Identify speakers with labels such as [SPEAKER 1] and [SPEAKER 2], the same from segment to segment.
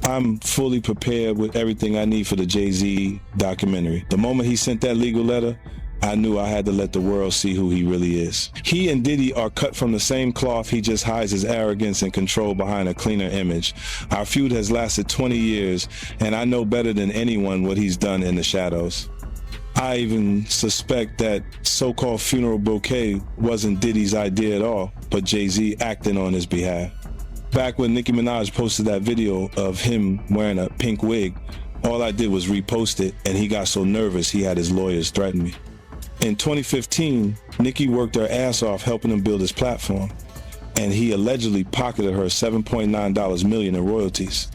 [SPEAKER 1] I'm fully prepared with everything I need for the Jay-Z documentary. The moment he sent that legal letter, I knew I had to let the world see who he really is. He and Diddy are cut from the same cloth. He just hides his arrogance and control behind a cleaner image. Our feud has lasted 20 years, and I know better than anyone what he's done in the shadows. I even suspect that so-called funeral bouquet wasn't Diddy's idea at all, but Jay-Z acting on his behalf. Back when Nicki Minaj posted that video of him wearing a pink wig, all I did was repost it, and he got so nervous he had his lawyers threaten me. In 2015, Nicki worked her ass off helping him build his platform, and he allegedly pocketed her $7.9 million in royalties.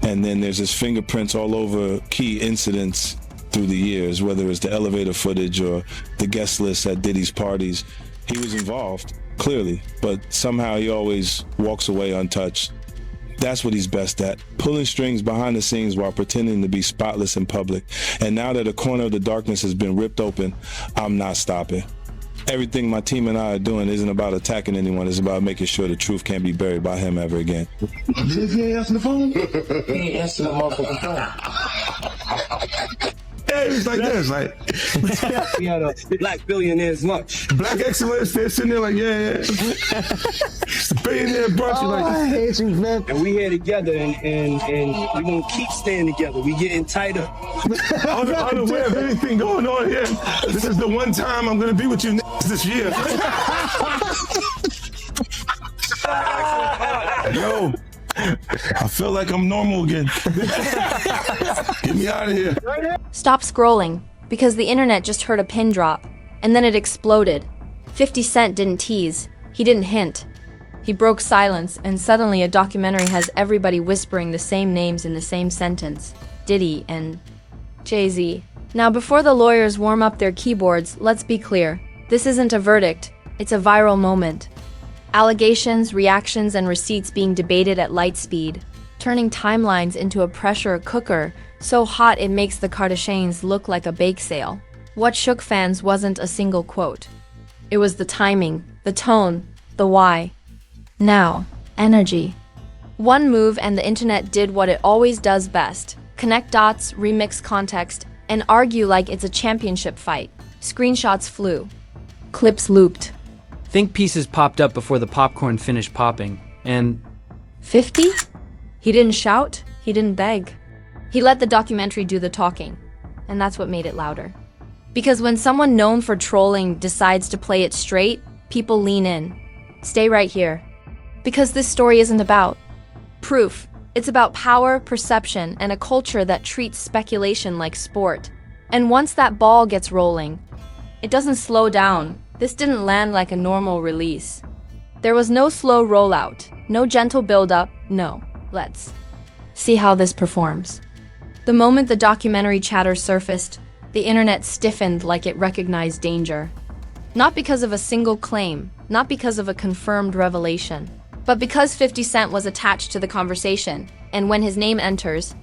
[SPEAKER 1] And then there's his fingerprints all over key incidents through the years, whether it's the elevator footage or the guest list at Diddy's parties. He was involved, clearly, but somehow he always walks away untouched. That's what he's best at, pulling strings behind the scenes while pretending to be spotless in public. And now that a corner of the darkness has been ripped open, I'm not stopping. Everything my team and I are doing isn't about attacking anyone, it's about making sure the truth can't be buried by him ever again.
[SPEAKER 2] He ain't answering the phone?
[SPEAKER 3] He ain't answering the motherfucking phone.
[SPEAKER 2] Yeah, it's like this, like
[SPEAKER 3] We had a black billionaire's lunch.
[SPEAKER 2] black excellence. They're sitting there like, yeah. It's a billionaire brunch. You're like,
[SPEAKER 4] I hate you, man.
[SPEAKER 3] And we here together, and we gonna keep staying together. We getting tighter.
[SPEAKER 2] unaware of anything going on here. This is the one time I'm gonna be with you this year. Yo, I feel like I'm normal again. Get me out of here.
[SPEAKER 5] Stop scrolling, because the internet just heard a pin drop, and then it exploded. 50 Cent didn't tease, he didn't hint. He broke silence, and suddenly a documentary has everybody whispering the same names in the same sentence. Diddy and Jay-Z. Now before the lawyers warm up their keyboards, let's be clear. This isn't a verdict, it's a viral moment. Allegations, reactions, and receipts being debated at light speed, turning timelines into a pressure cooker so hot it makes the Kardashians look like a bake sale. What shook fans wasn't a single quote. It was the timing, the tone, the why. Now, energy. One move and the internet did what it always does best. Connect dots, remix context, and argue like it's a championship fight. Screenshots flew. Clips looped.
[SPEAKER 6] Think pieces popped up before the popcorn finished popping, and
[SPEAKER 5] 50? He didn't shout, he didn't beg. He let the documentary do the talking, and that's what made it louder. Because when someone known for trolling decides to play it straight, people lean in. Stay right here. Because this story isn't about proof. It's about power, perception, and a culture that treats speculation like sport. And once that ball gets rolling, it doesn't slow down. This didn't land like a normal release. There was no slow rollout, no gentle build-up, no. Let's see how this performs. The moment the documentary chatter surfaced, the internet stiffened like it recognized danger. Not because of a single claim, not because of a confirmed revelation, but because 50 Cent was attached to the conversation, and when his name enters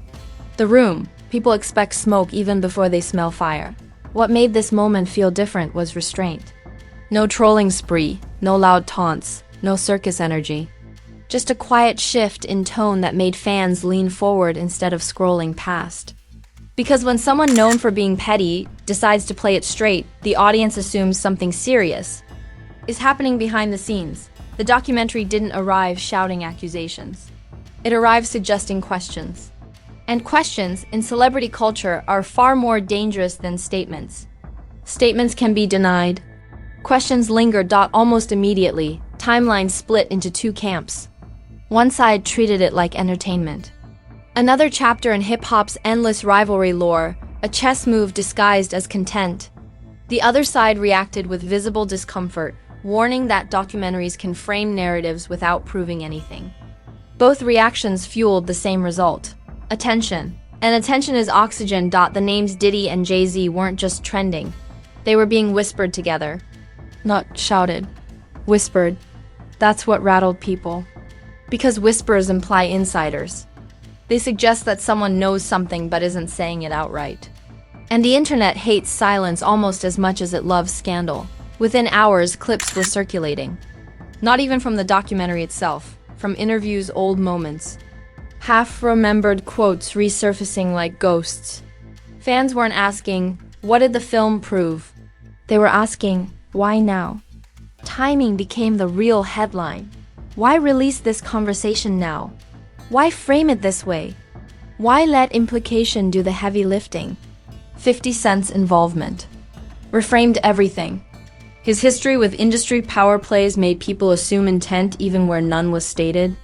[SPEAKER 5] the room, people expect smoke even before they smell fire. What made this moment feel different was restraint. No trolling spree, no loud taunts, no circus energy. Just a quiet shift in tone that made fans lean forward instead of scrolling past. Because when someone known for being petty decides to play it straight, the audience assumes something serious is happening behind the scenes. The documentary didn't arrive shouting accusations. It arrived suggesting questions. And questions in celebrity culture are far more dangerous than statements. Statements can be denied. Questions lingered almost immediately. Timelines split into two camps. One side treated it like entertainment. Another chapter in hip-hop's endless rivalry lore, a chess move disguised as content. The other side reacted with visible discomfort, warning that documentaries can frame narratives without proving anything. Both reactions fueled the same result: attention. And attention is oxygen. The names Diddy and Jay-Z weren't just trending. They were being whispered together. Not shouted. Whispered. That's what rattled people. Because whispers imply insiders. They suggest that someone knows something but isn't saying it outright. And the internet hates silence almost as much as it loves scandal. Within hours, clips were circulating. Not even from the documentary itself, from interviews, old moments. half-remembered quotes resurfacing like ghosts. Fans weren't asking, what did the film prove? They were asking, why now? Timing became the real headline. Why release this conversation now? Why frame it this way? Why let implication do the heavy lifting? 50 Cent's involvement reframed everything. His history with industry power plays made people assume intent even where none was stated.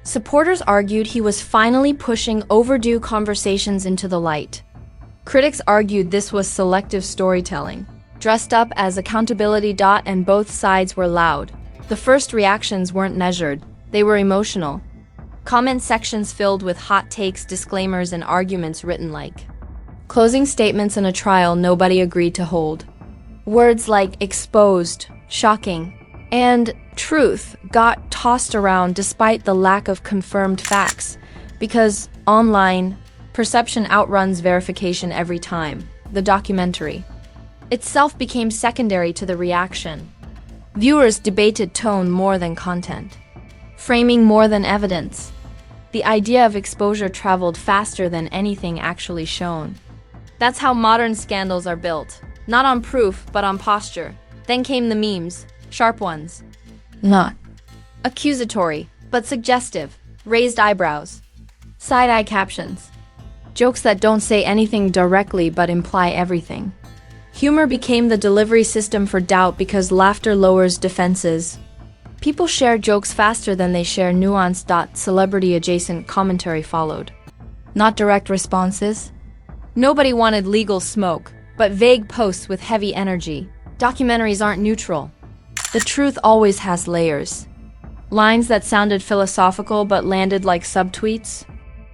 [SPEAKER 5] Supporters argued he was finally pushing overdue conversations into the light. Critics argued this was selective storytelling, dressed up as accountability. And both sides were loud. The first reactions weren't measured, they were emotional. Comment sections filled with hot takes, disclaimers, and arguments written like closing statements in a trial nobody agreed to hold. Words like exposed, shocking, and truth got tossed around despite the lack of confirmed facts, because online, perception outruns verification every time. The documentary itself became secondary to the reaction. Viewers debated tone more than content, framing more than evidence. The idea of exposure traveled faster than anything actually shown. That's how modern scandals are built. Not on proof, but on posture. Then came the memes, sharp ones. Not accusatory, but suggestive. Raised eyebrows. Side-eye captions. Jokes that don't say anything directly but imply everything. Humor became the delivery system for doubt because laughter lowers defenses. People share jokes faster than they share nuance. Celebrity-adjacent commentary followed. Not direct responses. Nobody wanted legal smoke, but vague posts with heavy energy. Documentaries aren't neutral. The truth always has layers. Lines that sounded philosophical but landed like subtweets.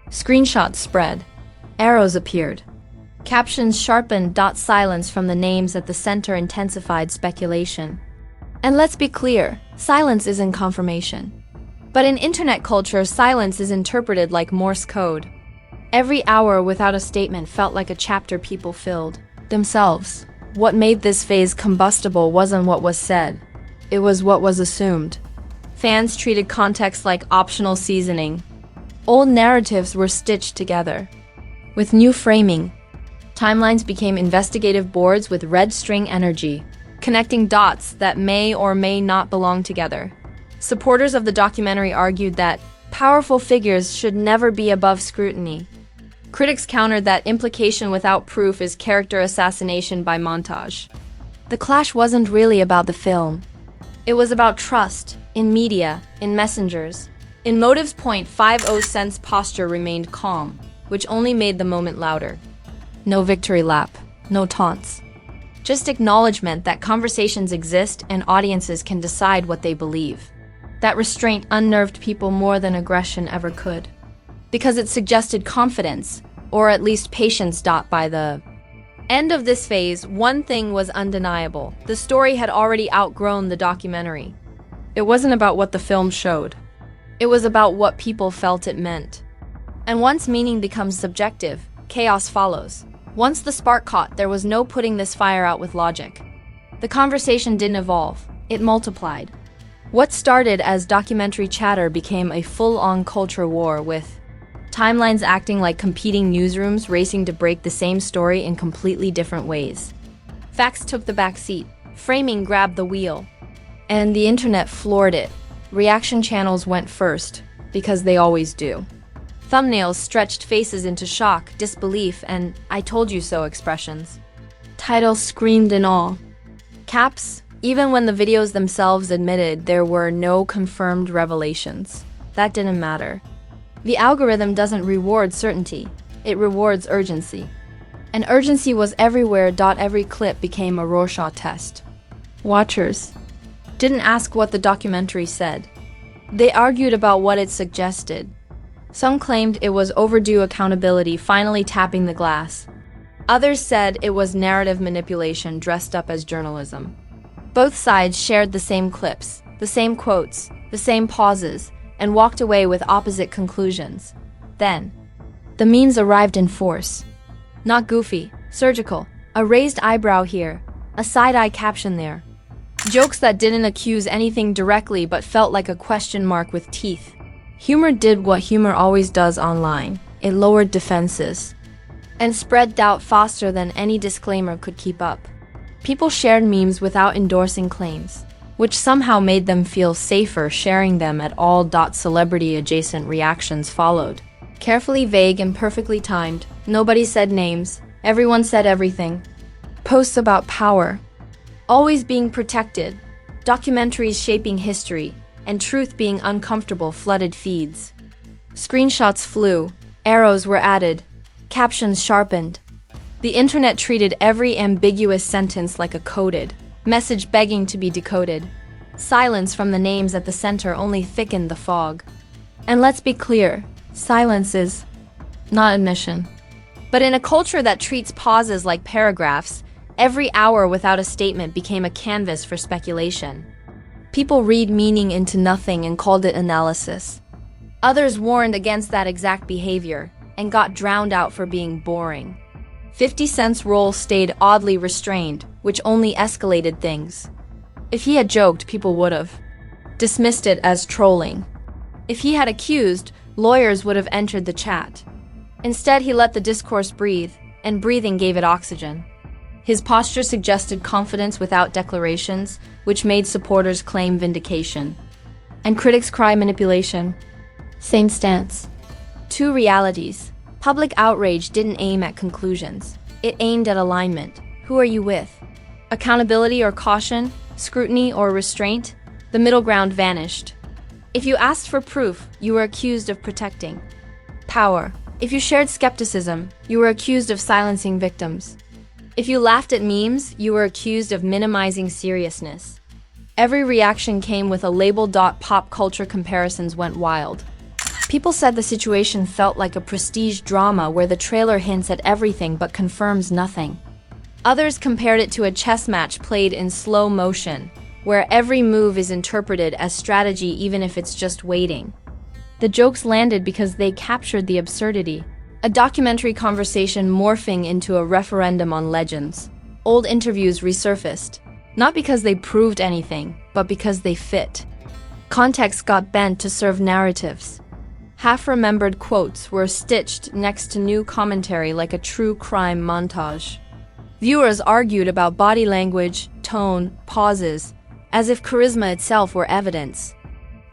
[SPEAKER 5] Screenshots spread. Arrows appeared. Captions sharpened. Silence from the names at the center intensified speculation. And let's be clear, silence isn't confirmation. But in internet culture, silence is interpreted like Morse code. Every hour without a statement felt like a chapter people filled themselves. What made this phase combustible wasn't what was said. It was what was assumed. Fans treated context like optional seasoning. Old narratives were stitched together. With new framing, timelines became investigative boards with red string energy, connecting dots that may or may not belong together. Supporters of the documentary argued that powerful figures should never be above scrutiny. Critics countered that implication without proof is character assassination by montage. The clash wasn't really about the film. It was about trust, in media, in messengers. In motives. 50 Cent's posture remained calm, which only made the moment louder. No victory lap, no taunts. Just acknowledgement that conversations exist and audiences can decide what they believe. That restraint unnerved people more than aggression ever could. Because it suggested confidence, or at least patience. By the end of this phase, one thing was undeniable. The story had already outgrown the documentary. It wasn't about what the film showed. It was about what people felt it meant. And once meaning becomes subjective, chaos follows. Once the spark caught, there was no putting this fire out with logic. The conversation didn't evolve, it multiplied. What started as documentary chatter became a full-on culture war, with timelines acting like competing newsrooms racing to break the same story in completely different ways. Facts took the back seat, framing grabbed the wheel, and the internet floored it. Reaction channels went first, because they always do. Thumbnails stretched faces into shock, disbelief, and "I told you so" expressions. Titles screamed in awe. Caps, even when the videos themselves admitted there were no confirmed revelations. That didn't matter. The algorithm doesn't reward certainty, it rewards urgency. And urgency was everywhere. Every clip became a Rorschach test. Watchers didn't ask what the documentary said. They argued about what it suggested. Some claimed it was overdue accountability finally tapping the glass. Others said it was narrative manipulation dressed up as journalism. Both sides shared the same clips, the same quotes, the same pauses, and walked away with opposite conclusions. Then, the memes arrived in force. Not goofy, surgical, a raised eyebrow here, a side-eye caption there. Jokes that didn't accuse anything directly but felt like a question mark with teeth. Humor did what humor always does online. It lowered defenses and spread doubt faster than any disclaimer could keep up. People shared memes without endorsing claims, which somehow made them feel safer sharing them at all. Celebrity-adjacent reactions followed. Carefully vague and perfectly timed. Nobody said names. Everyone said everything. Posts about power, always being protected, documentaries shaping history, and truth being uncomfortable flooded feeds. Screenshots flew, arrows were added, captions sharpened. The internet treated every ambiguous sentence like a coded message begging to be decoded. Silence from the names at the center only thickened the fog. And let's be clear, silence is not admission. But in a culture that treats pauses like paragraphs, every hour without a statement became a canvas for speculation. People read meaning into nothing and called it analysis. Others warned against that exact behavior and got drowned out for being boring. 50 Cent's role stayed oddly restrained, which only escalated things. If he had joked, people would have dismissed it as trolling. If he had accused, lawyers would have entered the chat. Instead, he let the discourse breathe, and breathing gave it oxygen. His posture suggested confidence without declarations, which made supporters claim vindication. And critics cry manipulation. Same stance. Two realities. Public outrage didn't aim at conclusions. It aimed at alignment. Who are you with? Accountability or caution? Scrutiny or restraint? The middle ground vanished. If you asked for proof, you were accused of protecting power. If you shared skepticism, you were accused of silencing victims. If you laughed at memes, you were accused of minimizing seriousness. Every reaction came with a label. Pop culture comparisons went wild. People said the situation felt like a prestige drama where the trailer hints at everything but confirms nothing. Others compared it to a chess match played in slow motion, where every move is interpreted as strategy even if it's just waiting. The jokes landed because they captured the absurdity. A documentary conversation morphing into a referendum on legends. Old interviews resurfaced, not because they proved anything, but because they fit. Context got bent to serve narratives. Half-remembered quotes were stitched next to new commentary like a true crime montage. Viewers argued about body language, tone, pauses, as if charisma itself were evidence.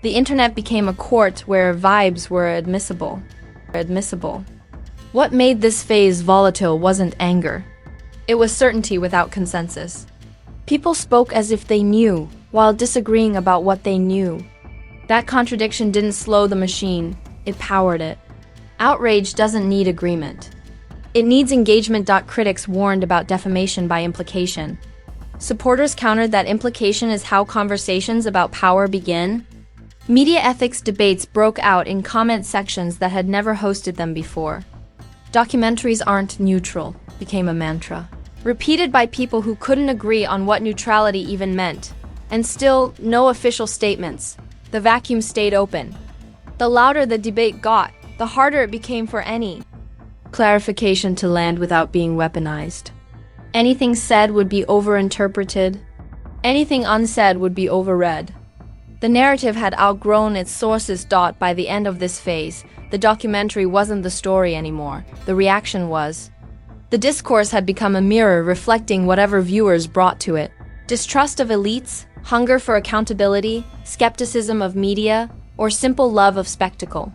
[SPEAKER 5] The internet became a court where vibes were admissible. What made this phase volatile wasn't anger. It was certainty without consensus. People spoke as if they knew, while disagreeing about what they knew. That contradiction didn't slow the machine, it powered it. Outrage doesn't need agreement. It needs engagement. Critics warned about defamation by implication. Supporters countered that implication is how conversations about power begin. Media ethics debates broke out in comment sections that had never hosted them before. Documentaries aren't neutral became a mantra, repeated by people who couldn't agree on what neutrality even meant. And still, no official statements. The vacuum stayed open. The louder the debate got, the harder it became for any clarification to land without being weaponized. Anything said would be overinterpreted. Anything unsaid would be overread. The narrative had outgrown its sources. By the end of this phase, the documentary wasn't the story anymore. The reaction was. The discourse had become a mirror reflecting whatever viewers brought to it. Distrust of elites, hunger for accountability, skepticism of media, or simple love of spectacle.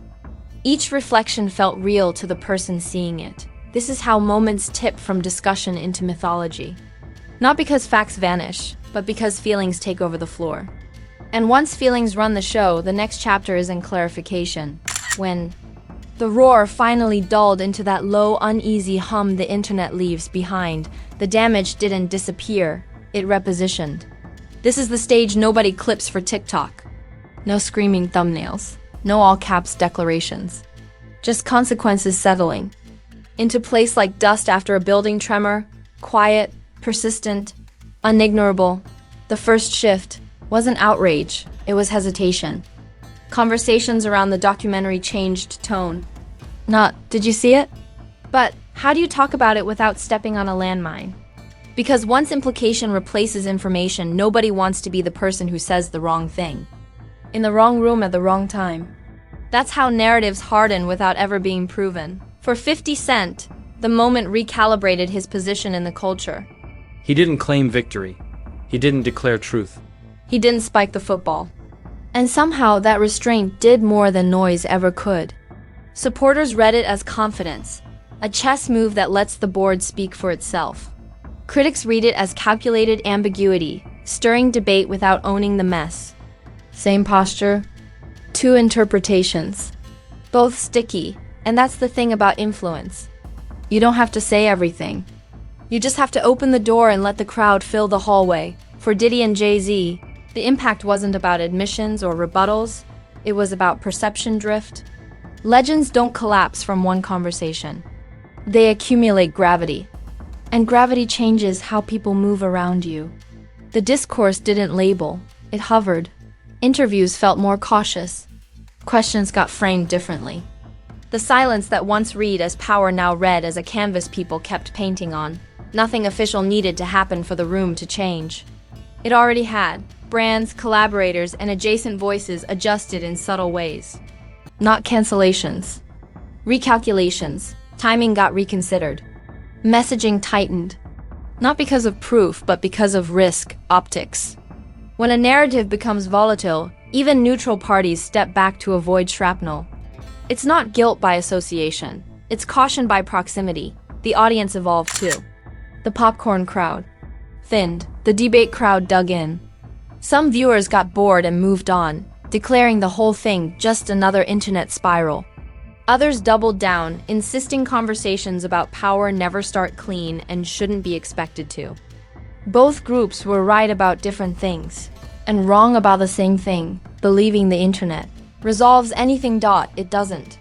[SPEAKER 5] Each reflection felt real to the person seeing it. This is how moments tip from discussion into mythology. Not because facts vanish, but because feelings take over the floor. And once feelings run the show, the next chapter is in clarification. When the roar finally dulled into that low, uneasy hum the internet leaves behind, the damage didn't disappear, it repositioned. This is the stage nobody clips for TikTok. No screaming thumbnails, no all-caps declarations. Just consequences settling into place like dust after a building tremor, quiet, persistent, unignorable. The first shift wasn't outrage, it was hesitation. Conversations around the documentary changed tone. Not, did you see it? But, how do you talk about it without stepping on a landmine? Because once implication replaces information, nobody wants to be the person who says the wrong thing. In the wrong room at the wrong time. That's how narratives harden without ever being proven. For 50 Cent, the moment recalibrated his position in the culture.
[SPEAKER 6] He didn't claim victory. He didn't declare truth.
[SPEAKER 5] He didn't spike the football. And somehow that restraint did more than noise ever could. Supporters read it as confidence, a chess move that lets the board speak for itself. Critics read it as calculated ambiguity, stirring debate without owning the mess. Same posture, two interpretations. Both sticky, and that's the thing about influence. You don't have to say everything. You just have to open the door and let the crowd fill the hallway. For Diddy and Jay-Z, the impact wasn't about admissions or rebuttals. It was about perception drift. Legends don't collapse from one conversation. They accumulate gravity. And gravity changes how people move around you. The discourse didn't label, it hovered. Interviews felt more cautious. Questions got framed differently. The silence that once read as power now read as a canvas people kept painting on. Nothing official needed to happen for the room to change. It already had. Brands, collaborators, and adjacent voices adjusted in subtle ways. Not cancellations. Recalculations. Timing got reconsidered. Messaging tightened. Not because of proof, but because of risk, optics. When a narrative becomes volatile, even neutral parties step back to avoid shrapnel. It's not guilt by association. It's caution by proximity. The audience evolved too. The popcorn crowd thinned. The debate crowd dug in. Some viewers got bored and moved on, declaring the whole thing just another internet spiral. Others doubled down, insisting conversations about power never start clean and shouldn't be expected to. Both groups were right about different things, and wrong about the same thing, believing the internet resolves anything. It doesn't.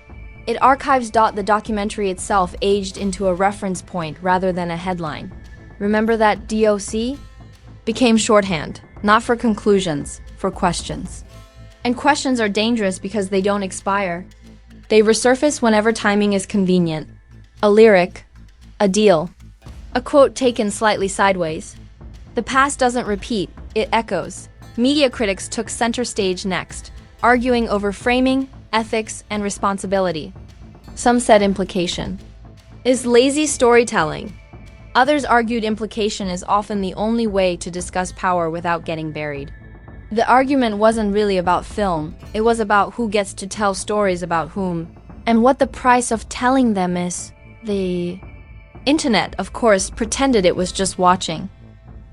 [SPEAKER 5] It archives. The documentary itself aged into a reference point rather than a headline. Remember that DOC? Became shorthand, not for conclusions, for questions. And questions are dangerous because they don't expire. They resurface whenever timing is convenient. A lyric, a deal, a quote taken slightly sideways. The past doesn't repeat, it echoes. Media critics took center stage next, arguing over framing, ethics, and responsibility. Some said implication is lazy storytelling. Others argued implication is often the only way to discuss power without getting buried. The argument wasn't really about film, it was about who gets to tell stories about whom, and what the price of telling them is. The internet, of course, pretended it was just watching.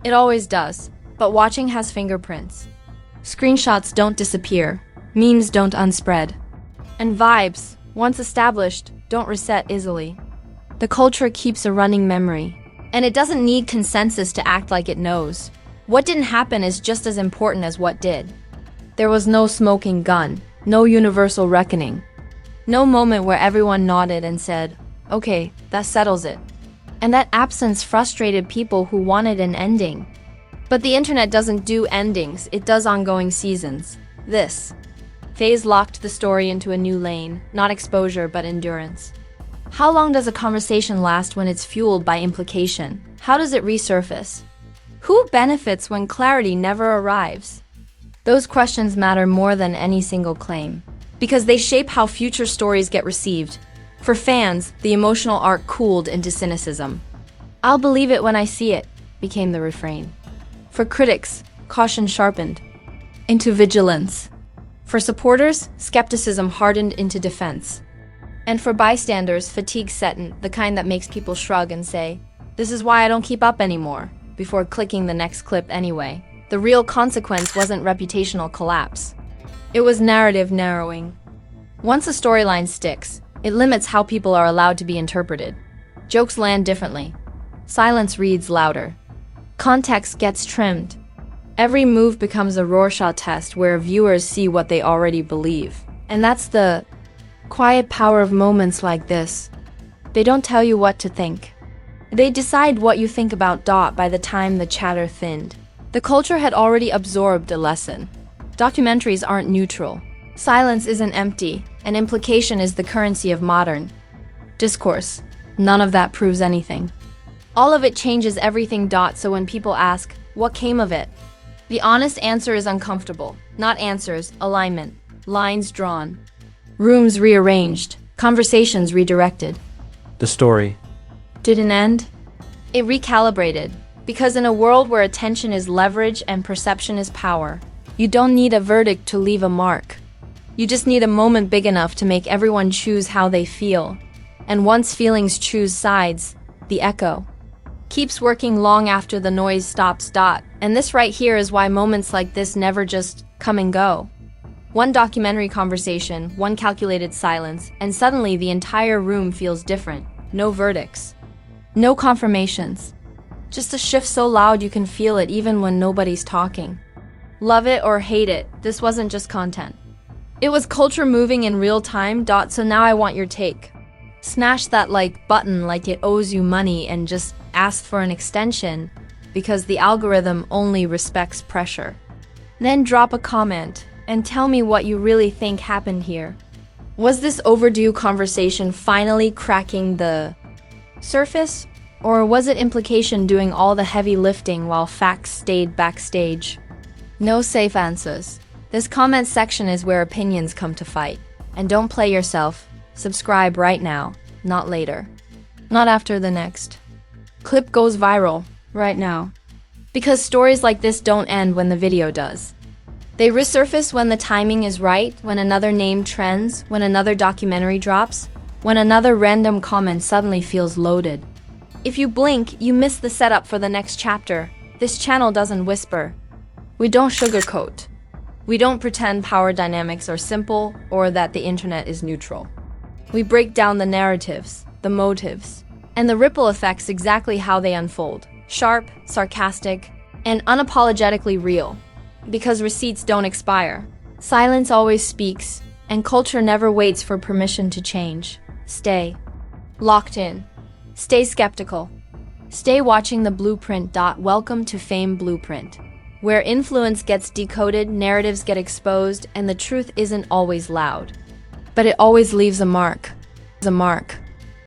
[SPEAKER 5] It always does, but watching has fingerprints. Screenshots don't disappear, memes don't unspread, and vibes, once established, don't reset easily. The culture keeps a running memory, and it doesn't need consensus to act like it knows. What didn't happen is just as important as what did. There was no smoking gun, no universal reckoning, no moment where everyone nodded and said, okay, that settles it. And that absence frustrated people who wanted an ending. But the internet doesn't do endings, it does ongoing seasons. This phase locked the story into a new lane, not exposure but endurance. How long does a conversation last when it's fueled by implication? How does it resurface? Who benefits when clarity never arrives? Those questions matter more than any single claim, because they shape how future stories get received. For fans, the emotional arc cooled into cynicism. I'll believe it when I see it, became the refrain. For critics, caution sharpened into vigilance. For supporters, skepticism hardened into defense. And for bystanders, fatigue set in, the kind that makes people shrug and say, this is why I don't keep up anymore, before clicking the next clip anyway. The real consequence wasn't reputational collapse. It was narrative narrowing. Once a storyline sticks, it limits how people are allowed to be interpreted. Jokes land differently. Silence reads louder. Context gets trimmed. Every move becomes a Rorschach test where viewers see what they already believe. And that's the quiet power of moments like this. They don't tell you what to think. They decide what you think about by the time the chatter thinned. The culture had already absorbed a lesson. Documentaries aren't neutral. Silence isn't empty, and implication is the currency of modern discourse. None of that proves anything. All of it changes everything. So when people ask, what came of it? The honest answer is uncomfortable. Not answers, alignment. Lines drawn. Rooms rearranged, conversations redirected.
[SPEAKER 6] The story.
[SPEAKER 5] Didn't end. It recalibrated, because in a world where attention is leverage and perception is power, you don't need a verdict to leave a mark. You just need a moment big enough to make everyone choose how they feel. And once feelings choose sides, the echo keeps working long after the noise stops. And this right here is why moments like this never just come and go. One documentary conversation, one calculated silence, and suddenly the entire room feels different. No verdicts. No confirmations. Just a shift so loud you can feel it even when nobody's talking. Love it or hate it, this wasn't just content. It was culture moving in real time. So now I want your take. Smash that like button like it owes you money and just ask for an extension, because the algorithm only respects pressure. Then drop a comment and tell me what you really think happened here. Was this overdue conversation finally cracking the surface? Or was it implication doing all the heavy lifting while facts stayed backstage? No safe answers. This comment section is where opinions come to fight. And don't play yourself. Subscribe right now, not later. Not after the next clip goes viral, right now. Because stories like this don't end when the video does. They resurface when the timing is right, when another name trends, when another documentary drops, when another random comment suddenly feels loaded. If you blink, you miss the setup for the next chapter. This channel doesn't whisper. We don't sugarcoat. We don't pretend power dynamics are simple or that the internet is neutral. We break down the narratives, the motives, and the ripple effects exactly how they unfold. Sharp, sarcastic, and unapologetically real. Because receipts don't expire. Silence always speaks, and culture never waits for permission to change. Stay locked in. Stay skeptical. Stay watching the blueprint. Welcome to Fame Blueprint, where influence gets decoded, narratives get exposed, and the truth isn't always loud. But it always leaves a mark. A mark.